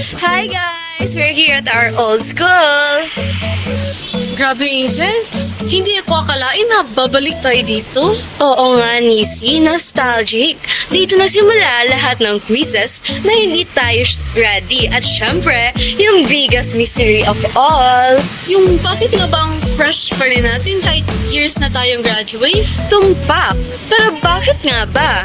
Hi guys! We're here at our old school! Grabe, Hazel. Hindi ko akalain na babalik tayo dito. Oo nga, Nisi, nostalgic. Dito nagsimula lahat ng quizzes na hindi tayo ready. At syempre, yung biggest mystery of all. Yung bakit nga ba ang fresh pa rin natin kahit years na tayong graduate? Tumpak! Pero bakit nga ba?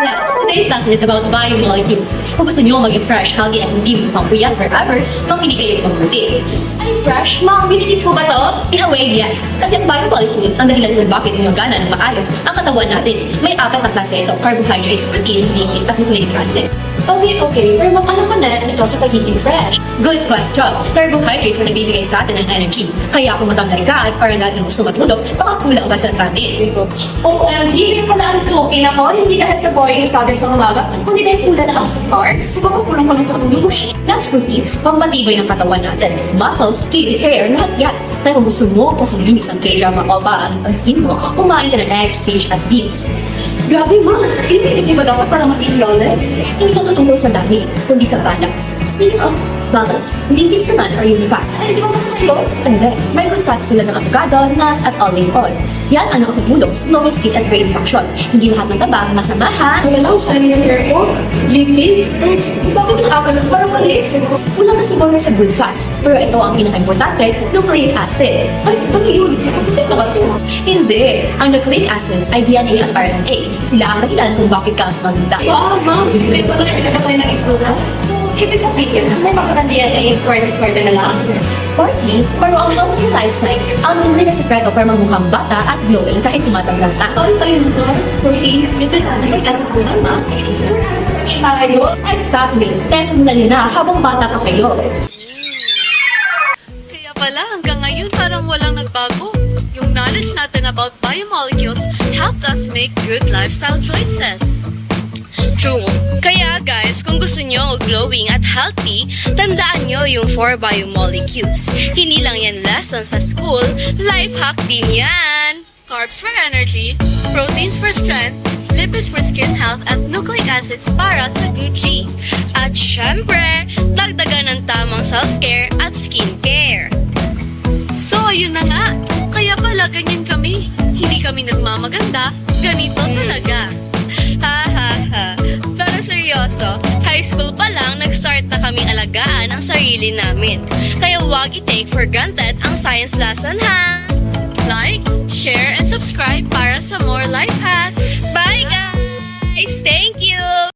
Yes, today's lesson is about biomolecules. Kung gusto nyo maging fresh, healthy, at hindi mukhang puyat forever, mamili kayo ng mabuti. Ay, fresh? Mga abilities mo ba to? In a way, yes. Kasi ang biomolecules ang dahilan kung bakit gumagana ng maayos ang katawan natin. May 4 na klase ito: carbohydrates, protein, lipids, at nucleic acid. Okay. Pero alam ko na ito sa pagiging fresh. Good question. Carbohydrates ang nagbibigay sa atin ng energy. Kaya kung matamlay ka at parang lagi gusto matulog, baka kulang ka sa kanin. OMG, hindi ko na ang tukin ako. Hindi dahil sa boy yung sabi sa umaga, kundi dahil kulang na ako sa carbs. Di ba ko kulang ko lang sa tulog? Last proteins, pampatibay ng katawan natin. Muscles, skin, hair, lahat yan. Kaya kung gusto mo kasi linis ang K-drama o ba ang skin mo, kumain ka ng eggs, fish, at beans. Grabe, ma. Hindi ba dapat para maging flawless? Hindi ito tutungkol sa dami, kundi sa balance. Speaking of balance, lipids naman are yung fat. Ay, di ba masama yun? Hindi. May good fats tulad ng avocado, nuts, at olive oil. Yan ang nakakatulong sa glowing skin at brain function. Hindi lahat ng taba masama ha. Wala, shiny yung hair ko. Lipids. Bakit yung akal ng parang malis? Kulang na siguro sa good fats, pero ito ang pinaka-importante, nucleic acid. Ay, ano yun? Kasi sa bato. Hindi. Ang nucleic acids ay DNA at RNA. Sila ang dahilan kung bakit ka maganda. Wow, ma'am. Hindi pala pinapatay ng exposure. So, ibig sabihin, may mga DNA swerte na lang. Party, pero ang healthy lifestyle, ang hindi na sekreto para mamukhang bata at glowing kahit tumatanda ka. Bakit tayo nito? Proteins, lipids, may essence mo naman. Fresh tayo. Exactly. Kaya simulan niyo na habang bata pa kayo. Kaya pala hanggang ngayon parang walang nagbago. Yung knowledge natin about biomolecules helped us make good lifestyle choices. True. Kaya guys, kung gusto nyo glowing at healthy, tandaan nyo yung 4 biomolecules. Hindi lang yan lesson sa school, life hack din yan! Carbs for energy, proteins for strength, lipids for skin health, at nucleic acids para sa good genes. At syempre, dagdagan ng tamang self-care at skincare. So ayun na nga, kaya pala ganyan kami. Hindi kami nagmamaganda, ganito talaga. Ha. Pero seryoso, high school pa lang nag-start na kaming alagaan ang sarili namin. Kaya wag i-take for granted ang science lesson ha! Like, share, and subscribe para sa more life hacks. Bye guys! Thank you!